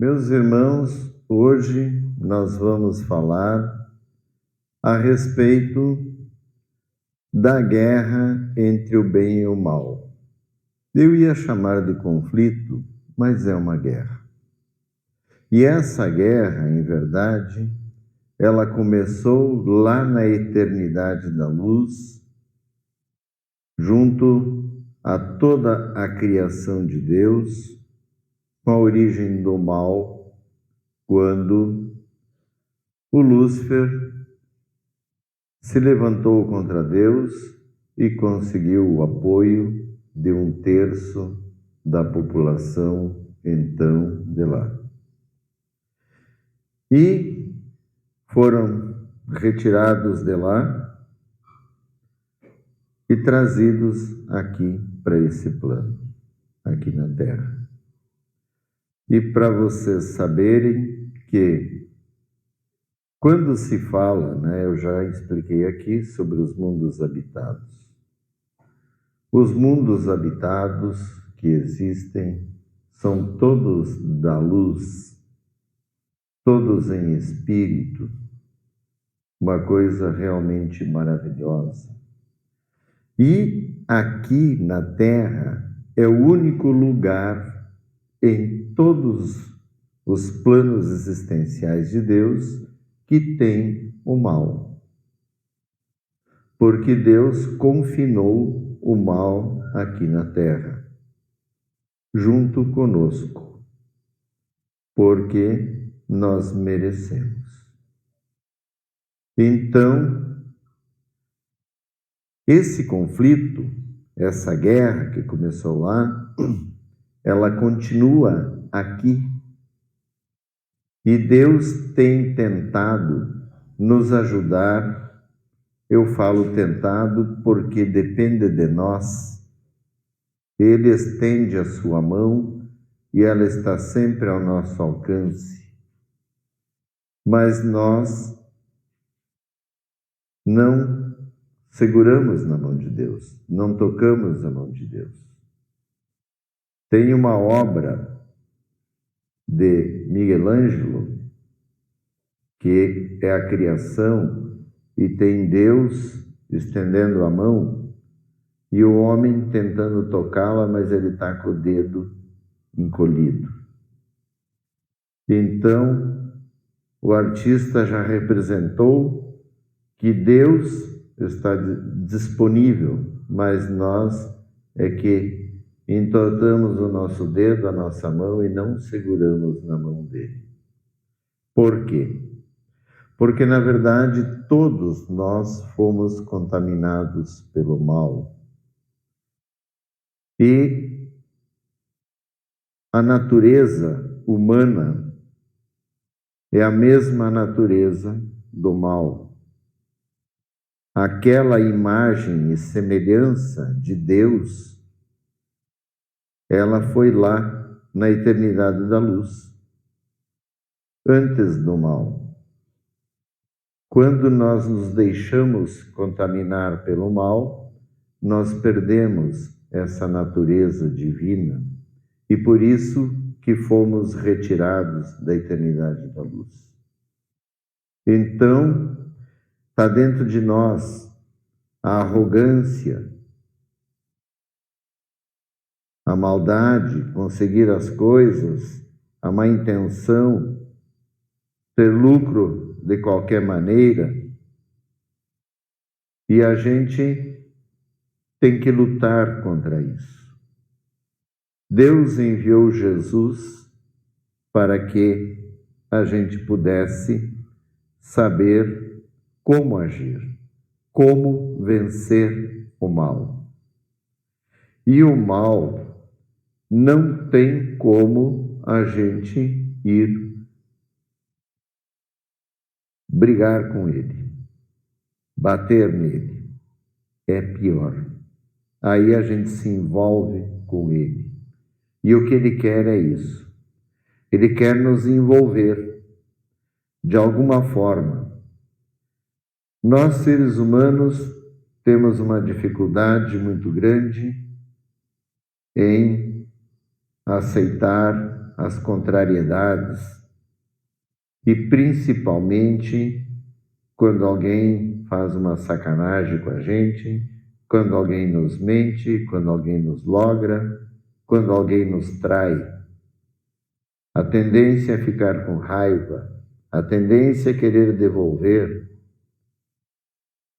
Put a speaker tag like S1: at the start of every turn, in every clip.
S1: Meus irmãos, hoje nós vamos falar a respeito da guerra entre o bem e o mal. Eu ia chamar de conflito, mas é uma guerra. E essa guerra, em verdade, ela começou lá na eternidade da luz, junto a toda a criação de Deus, com a origem do mal, quando o Lúcifer se levantou contra Deus e conseguiu o apoio de 1/3 da população então de lá. E foram retirados de lá e trazidos aqui para esse plano, aqui na Terra. E para vocês saberem que quando se fala, eu já expliquei aqui sobre os mundos habitados. Os mundos habitados que existem são todos da luz, todos em espírito, uma coisa realmente maravilhosa. E aqui na Terra é o único lugar em todos os planos existenciais de Deus que tem o mal. Porque Deus confinou o mal aqui na Terra, junto conosco, porque nós merecemos. Então, esse conflito, essa guerra que começou lá, ela continua aqui. E Deus tem tentado nos ajudar. Eu falo tentado porque depende de nós. Ele estende a sua mão e ela está sempre ao nosso alcance. Mas nós não seguramos na mão de Deus, não tocamos a mão de Deus. Tem uma obra de Miguel Ângelo, que é a criação, e tem Deus estendendo a mão e o homem tentando tocá-la, mas ele está com o dedo encolhido. Então, o artista já representou que Deus está disponível, mas nós é que entortamos o nosso dedo, a nossa mão, e não seguramos na mão dele. Por quê? Porque, na verdade, todos nós fomos contaminados pelo mal. E a natureza humana é a mesma natureza do mal. Aquela imagem e semelhança de Deus, ela foi lá na eternidade da luz, antes do mal. Quando nós nos deixamos contaminar pelo mal, nós perdemos essa natureza divina e por isso que fomos retirados da eternidade da luz. Então, está dentro de nós a arrogância, a maldade, conseguir as coisas, a má intenção, ter lucro de qualquer maneira. E a gente tem que lutar contra isso. Deus enviou Jesus para que a gente pudesse saber como agir, como vencer o mal. E o mal não tem como a gente ir brigar com ele, bater nele. É pior. Aí a gente se envolve com ele. E o que ele quer é isso. Ele quer nos envolver de alguma forma. Nós, seres humanos, temos uma dificuldade muito grande em aceitar as contrariedades e principalmente quando alguém faz uma sacanagem com a gente, quando alguém nos mente, quando alguém nos logra, quando alguém nos trai. A tendência é ficar com raiva, a tendência é querer devolver.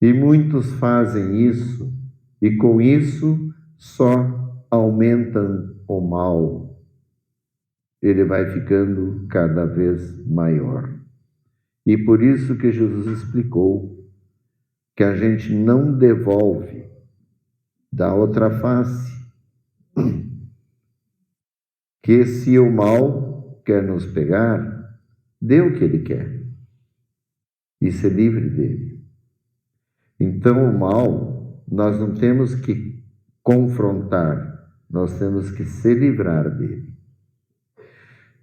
S1: E muitos fazem isso, e com isso só aumentam o mal. Ele vai ficando cada vez maior. E por isso que Jesus explicou que a gente não devolve da outra face, que se o mal quer nos pegar, dê o que ele quer e ser livre dele. Então o mal nós não temos que confrontar, nós temos que se livrar dele.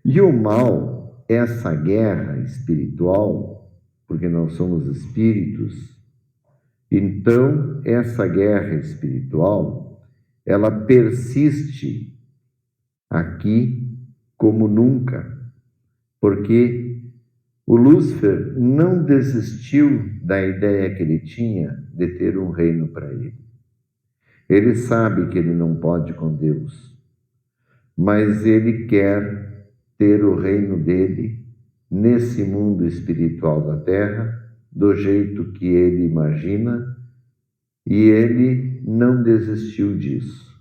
S1: E o mal, essa guerra espiritual, porque nós somos espíritos, então essa guerra espiritual, ela persiste aqui como nunca, porque o Lúcifer não desistiu da ideia que ele tinha de ter um reino para ele. Ele sabe que ele não pode com Deus, mas ele quer ter o reino dele nesse mundo espiritual da Terra, do jeito que ele imagina, e ele não desistiu disso.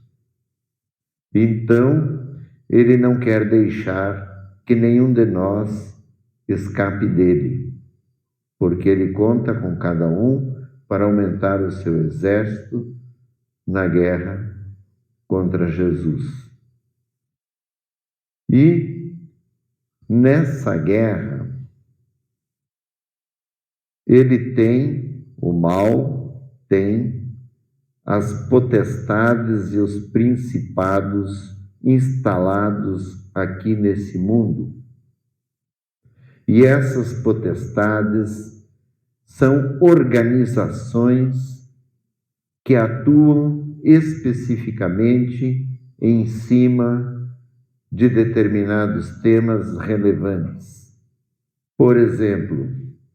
S1: Então, ele não quer deixar que nenhum de nós escape dele, porque ele conta com cada um para aumentar o seu exército na guerra contra Jesus. E nessa guerra, ele tem, o mal tem as potestades e os principados instalados aqui nesse mundo. E essas potestades são organizações que atuam especificamente em cima de determinados temas relevantes. Por exemplo,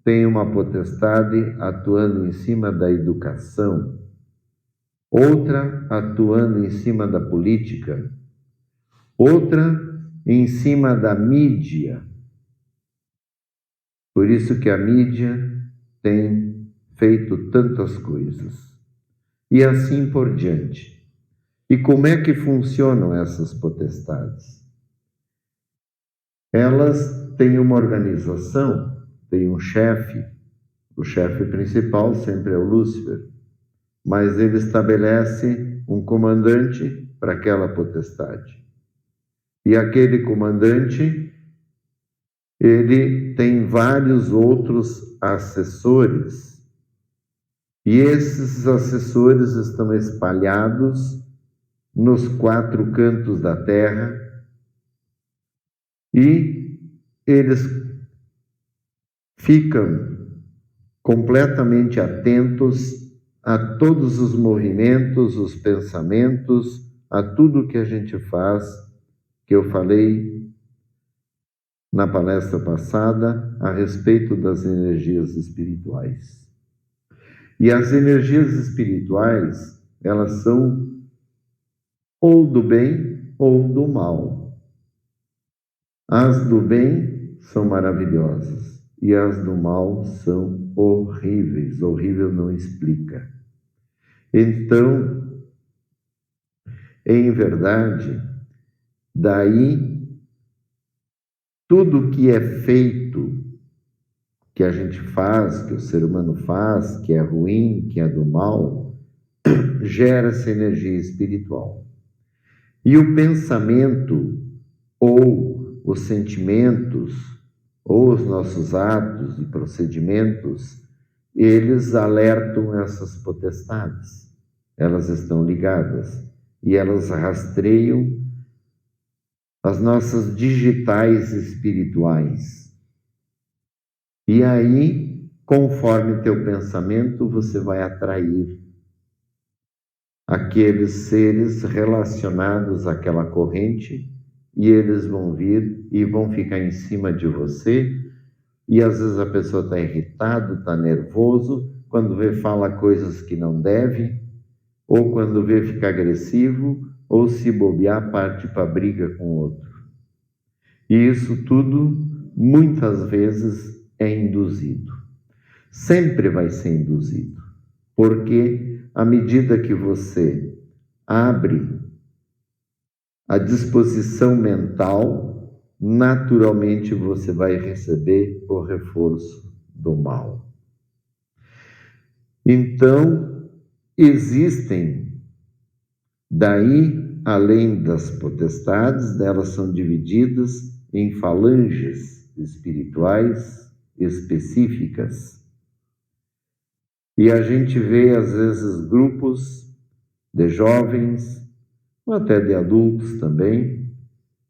S1: tem uma potestade atuando em cima da educação, outra atuando em cima da política, outra em cima da mídia. Por isso que a mídia tem feito tantas coisas. E assim por diante. E como é que funcionam essas potestades? Elas têm uma organização, têm um chefe. O chefe principal sempre é o Lúcifer, mas ele estabelece um comandante para aquela potestade. E aquele comandante, ele tem vários outros assessores. E esses assessores estão espalhados nos 4 cantos da terra e eles ficam completamente atentos a todos os movimentos, os pensamentos, a tudo que a gente faz, que eu falei na palestra passada a respeito das energias espirituais. E as energias espirituais, elas são ou do bem ou do mal. As do bem são maravilhosas e as do mal são horríveis. Horrível não explica. Então, em verdade, daí tudo que é feito, que a gente faz, que o ser humano faz, que é ruim, que é do mal, gera essa energia espiritual. E o pensamento, ou os sentimentos, ou os nossos atos e procedimentos, eles alertam essas potestades. Elas estão ligadas e elas rastreiam as nossas digitais espirituais. E aí, conforme teu pensamento, você vai atrair aqueles seres relacionados àquela corrente e eles vão vir e vão ficar em cima de você, e às vezes a pessoa está irritada, está nervoso, quando vê fala coisas que não deve, ou quando vê fica agressivo, ou se bobear parte para briga com o outro. E isso tudo, muitas vezes, é induzido. Sempre vai ser induzido, porque à medida que você abre a disposição mental, naturalmente você vai receber o reforço do mal. Então, existem, daí, além das potestades, elas são divididas em falanges espirituais específicas. E a gente vê, às vezes, grupos de jovens, ou até de adultos também,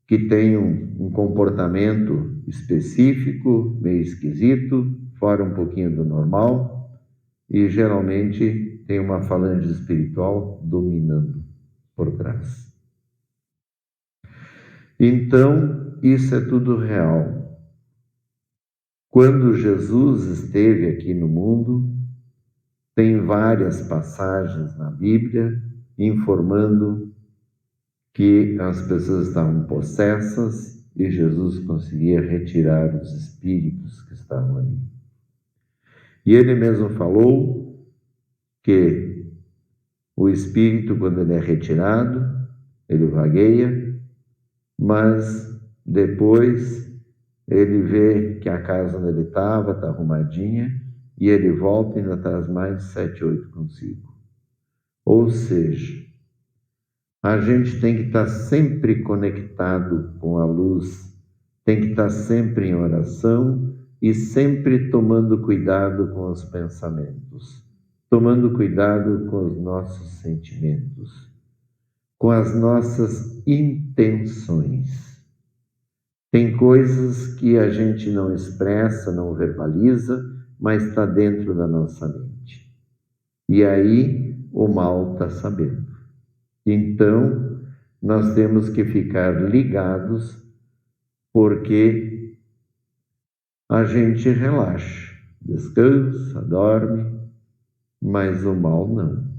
S1: que têm um comportamento específico, meio esquisito, fora um pouquinho do normal, e geralmente tem uma falange espiritual dominando por trás. Então, isso é tudo real. Quando Jesus esteve aqui no mundo, tem várias passagens na Bíblia informando que as pessoas estavam possessas e Jesus conseguia retirar os espíritos que estavam ali. E ele mesmo falou que o espírito, quando ele é retirado, ele vagueia, mas depois ele vê que a casa onde ele estava está arrumadinha e ele volta e ainda traz mais 7, 8 consigo. Ou seja, a gente tem que estar sempre conectado com a luz, tem que estar sempre em oração e sempre tomando cuidado com os pensamentos, tomando cuidado com os nossos sentimentos, com as nossas intenções. Tem coisas que a gente não expressa, não verbaliza, mas está dentro da nossa mente. E aí o mal está sabendo. Então, nós temos que ficar ligados, porque a gente relaxa, descansa, dorme, mas o mal não.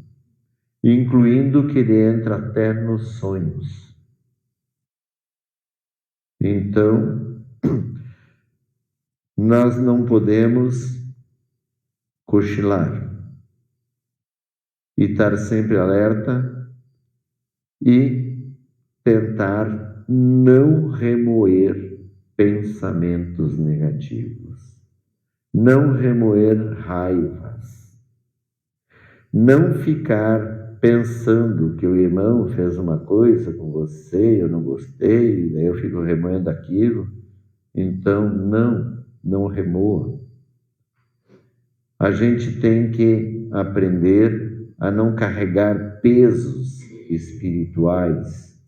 S1: Incluindo que ele entra até nos sonhos. Então, nós não podemos cochilar e estar sempre alerta e tentar não remoer pensamentos negativos, não remoer raivas, não ficar pensando que o irmão fez uma coisa com você, eu não gostei, daí eu fico remoendo aquilo. Então, não remoa. A gente tem que aprender a não carregar pesos espirituais.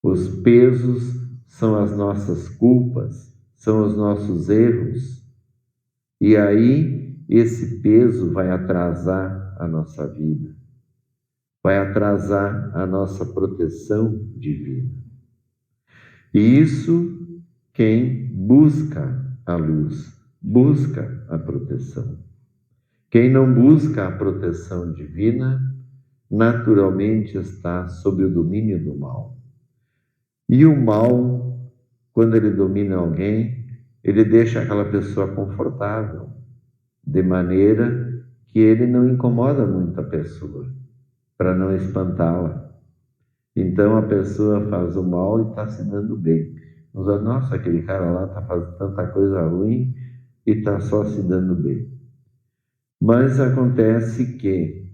S1: Os pesos são as nossas culpas, são os nossos erros. E aí, esse peso vai atrasar a nossa vida, vai atrasar a nossa proteção divina. E isso, quem busca a luz, busca a proteção. Quem não busca a proteção divina, naturalmente está sob o domínio do mal. E o mal, quando ele domina alguém, ele deixa aquela pessoa confortável, de maneira que ele não incomoda muito a pessoa, para não espantá-la. Então a pessoa faz o mal e está se dando bem. Nossa, aquele cara lá está fazendo tanta coisa ruim e está só se dando bem. Mas acontece que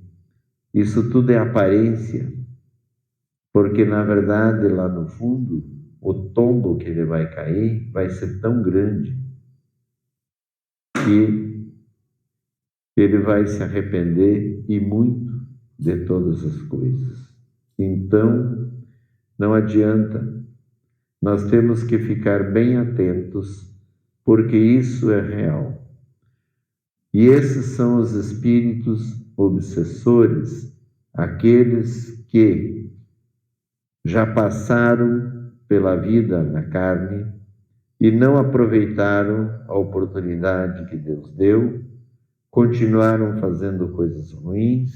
S1: isso tudo é aparência, porque na verdade lá no fundo o tombo que ele vai cair vai ser tão grande que ele vai se arrepender e muito de todas as coisas. Então não adianta, nós temos que ficar bem atentos, porque isso é real. E esses são os espíritos obsessores, aqueles que já passaram pela vida na carne e não aproveitaram a oportunidade que Deus deu, continuaram fazendo coisas ruins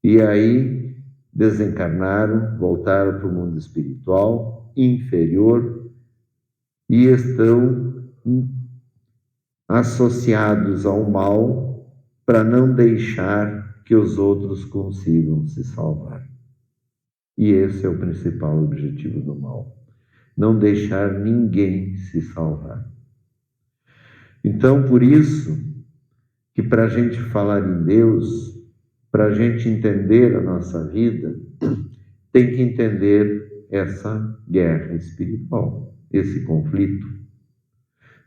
S1: e aí desencarnaram, voltaram para o mundo espiritual inferior e estão associados ao mal para não deixar que os outros consigam se salvar. E esse é o principal objetivo do mal. Não deixar ninguém se salvar. Então, por isso, que para a gente falar em Deus, para a gente entender a nossa vida, tem que entender essa guerra espiritual, esse conflito.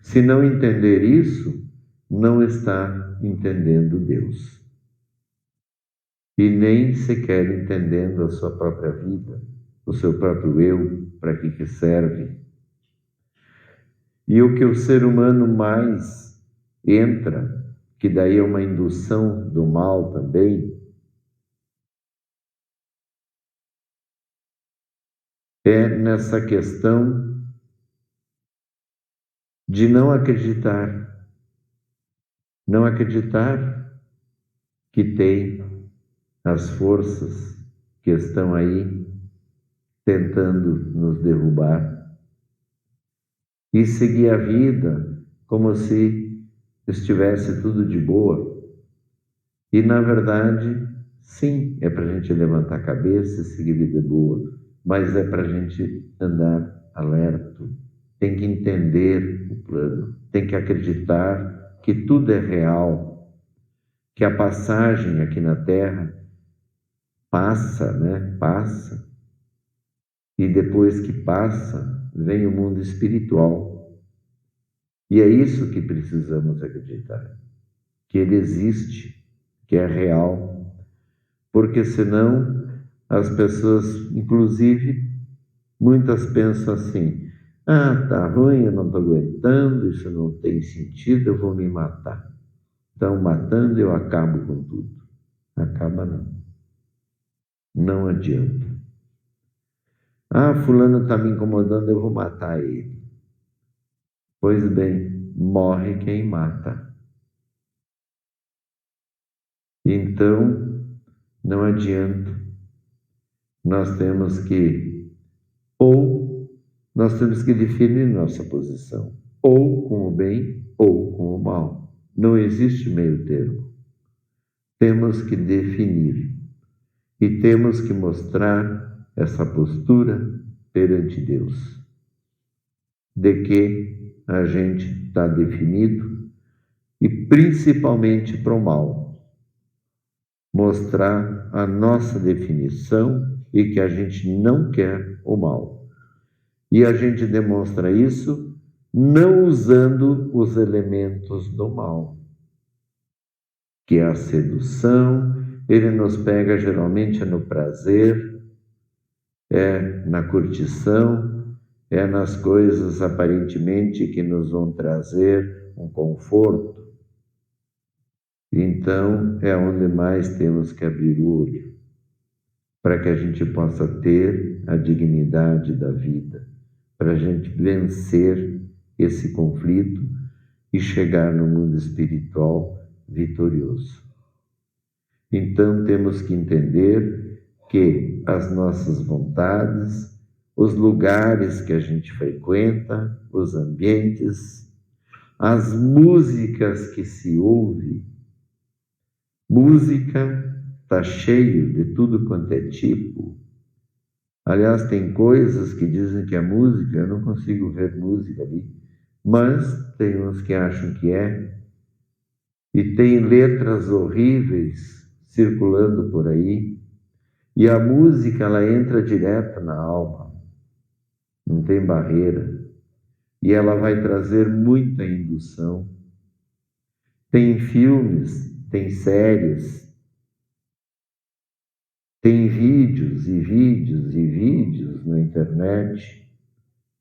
S1: Se não entender isso, não está entendendo Deus. E nem sequer entendendo a sua própria vida, o seu próprio eu, para que serve. E o que o ser humano mais entra, que daí é uma indução do mal também, é nessa questão de não acreditar que tem as forças que estão aí tentando nos derrubar e seguir a vida como se estivesse tudo de boa. E, na verdade, sim, é para a gente levantar a cabeça e seguir vida boa, mas é para a gente andar alerta. Tem que entender o plano, tem que acreditar que tudo é real, que a passagem aqui na Terra passa, Passa. E depois que passa, vem o mundo espiritual. E é isso que precisamos acreditar, que ele existe, que é real, porque senão as pessoas, inclusive, muitas pensam assim: ah, tá ruim, eu não estou aguentando, isso não tem sentido, eu vou me matar. Então, matando, eu acabo com tudo. Acaba não. Não adianta. Ah, fulano está me incomodando, eu vou matar ele. Pois bem, morre quem mata. Então, não adianta. Nós temos que definir nossa posição, ou com o bem ou com o mal. Não existe meio termo. Temos que definir e temos que mostrar essa postura perante Deus, de que a gente está definido e principalmente para o mal. Mostrar a nossa definição e que a gente não quer o mal. E a gente demonstra isso não usando os elementos do mal, que é a sedução. Ele nos pega geralmente no prazer, é na curtição, é nas coisas aparentemente que nos vão trazer um conforto. Então, é onde mais temos que abrir o olho, para que a gente possa ter a dignidade da vida, para a gente vencer esse conflito e chegar no mundo espiritual vitorioso. Então, temos que entender que as nossas vontades, os lugares que a gente frequenta, os ambientes, as músicas que se ouve, música está cheio de tudo quanto é tipo. Aliás, tem coisas que dizem que é música, eu não consigo ver música ali, mas tem uns que acham que é, e tem letras horríveis circulando por aí, e a música ela entra direto na alma, não tem barreira, e ela vai trazer muita indução. Tem filmes, tem séries, tem vídeos e vídeos e vídeos na internet,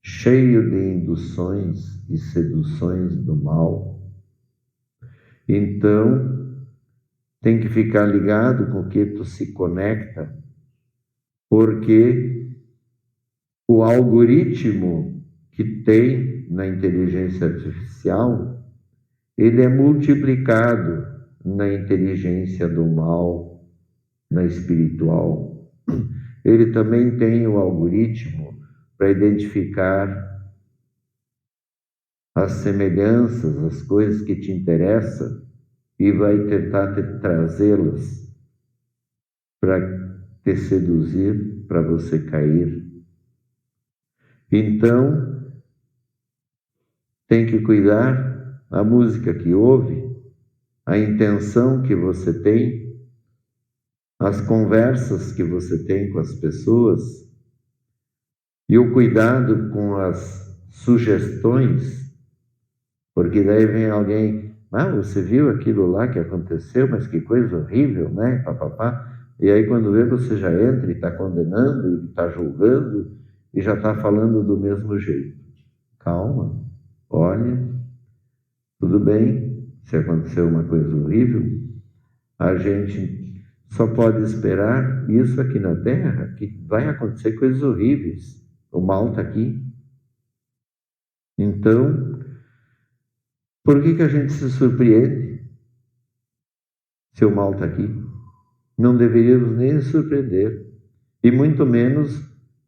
S1: cheio de induções e seduções do mal. Então, tem que ficar ligado com o que tu se conecta, porque o algoritmo que tem na inteligência artificial, ele é multiplicado na inteligência do mal, na espiritual. Ele também tem o algoritmo para identificar as semelhanças, as coisas que te interessam, e vai tentar trazê-las para te seduzir, para você cair. Então, tem que cuidar a música que ouve, a intenção que você tem, as conversas que você tem com as pessoas e o cuidado com as sugestões, porque daí vem alguém, você viu aquilo lá que aconteceu, mas que coisa horrível, né? Papapá. E aí quando vê, você já entra e está condenando, e está julgando, e já está falando do mesmo jeito. Calma, olha, tudo bem, se aconteceu uma coisa horrível, a gente só pode esperar isso aqui na Terra, que vai acontecer coisas horríveis. O mal está aqui. Então, por que a gente se surpreende se o mal está aqui? Não deveríamos nem nos surpreender, e muito menos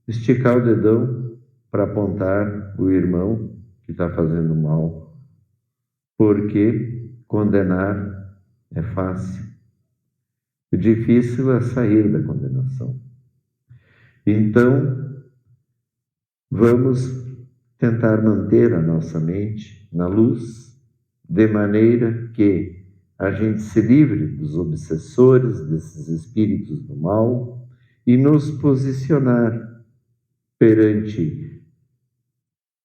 S1: esticar o dedão para apontar o irmão que está fazendo mal, porque condenar é fácil. O difícil é sair da condenação. Então, vamos tentar manter a nossa mente na luz, de maneira que a gente se livre dos obsessores, desses espíritos do mal, e nos posicionar perante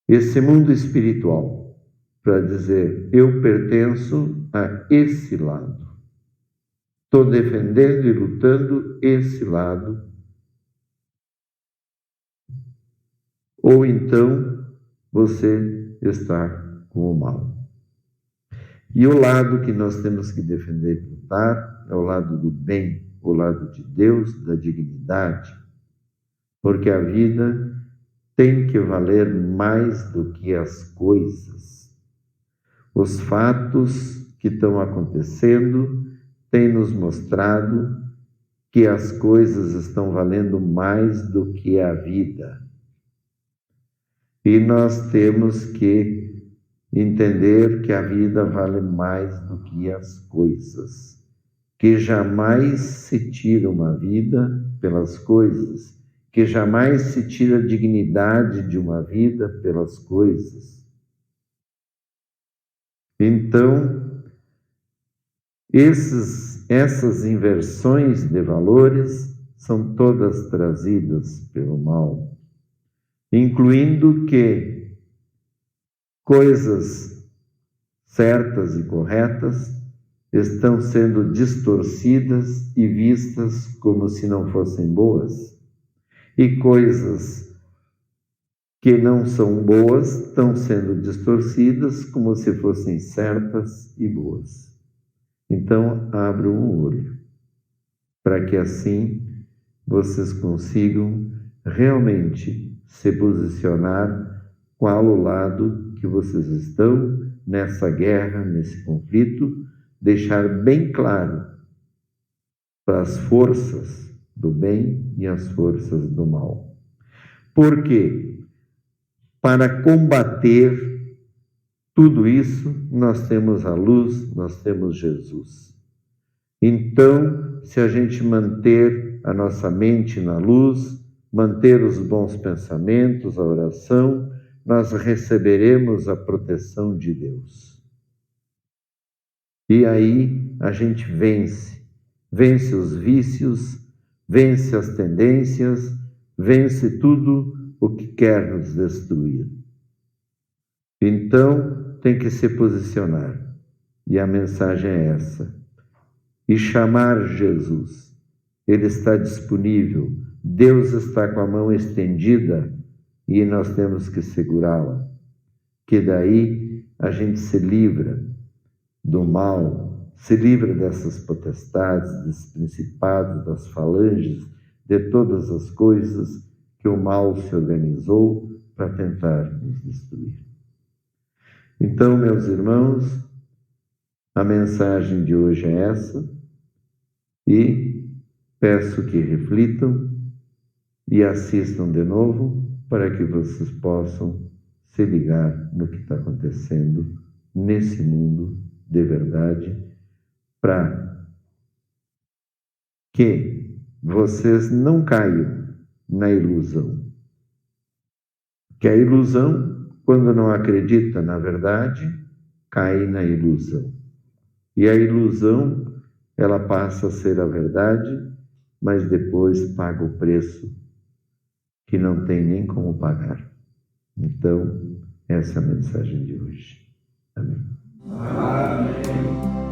S1: esse mundo espiritual, para dizer, eu pertenço a esse lado. Estou defendendo e lutando esse lado. Ou então você está com o mal. E o lado que nós temos que defender e lutar é o lado do bem, o lado de Deus, da dignidade, porque a vida tem que valer mais do que as coisas. Os fatos que estão acontecendo têm nos mostrado que as coisas estão valendo mais do que a vida. E nós temos que entender que a vida vale mais do que as coisas, que jamais se tira uma vida pelas coisas, que jamais se tira a dignidade de uma vida pelas coisas. Então, essas inversões de valores são todas trazidas pelo mal, incluindo que coisas certas e corretas estão sendo distorcidas e vistas como se não fossem boas, e coisas que não são boas estão sendo distorcidas como se fossem certas e boas. Então, abram um olho, para que assim vocês consigam realmente se posicionar qual o lado que vocês estão nessa guerra, nesse conflito, deixar bem claro para as forças do bem e as forças do mal. Por quê? Para combater tudo isso, nós temos a luz, nós temos Jesus. Então, se a gente manter a nossa mente na luz, manter os bons pensamentos, a oração, nós receberemos a proteção de Deus. E aí a gente vence os vícios, vence as tendências, vence tudo o que quer nos destruir. Então, tem que se posicionar. E a mensagem é essa. E chamar Jesus. Ele está disponível. Deus está com a mão estendida e nós temos que segurá-la. Que daí a gente se livra do mal, se livra dessas potestades, desses principados, das falanges, de todas as coisas que o mal se organizou para tentar nos destruir. Então, meus irmãos, a mensagem de hoje é essa, e peço que reflitam e assistam de novo para que vocês possam se ligar no que está acontecendo nesse mundo de verdade, para que vocês não caiam na ilusão. Que a ilusão, quando não acredita na verdade, cai na ilusão. E a ilusão, ela passa a ser a verdade, mas depois paga o preço que não tem nem como pagar. Então, essa é a mensagem de hoje. Amém.
S2: Amém.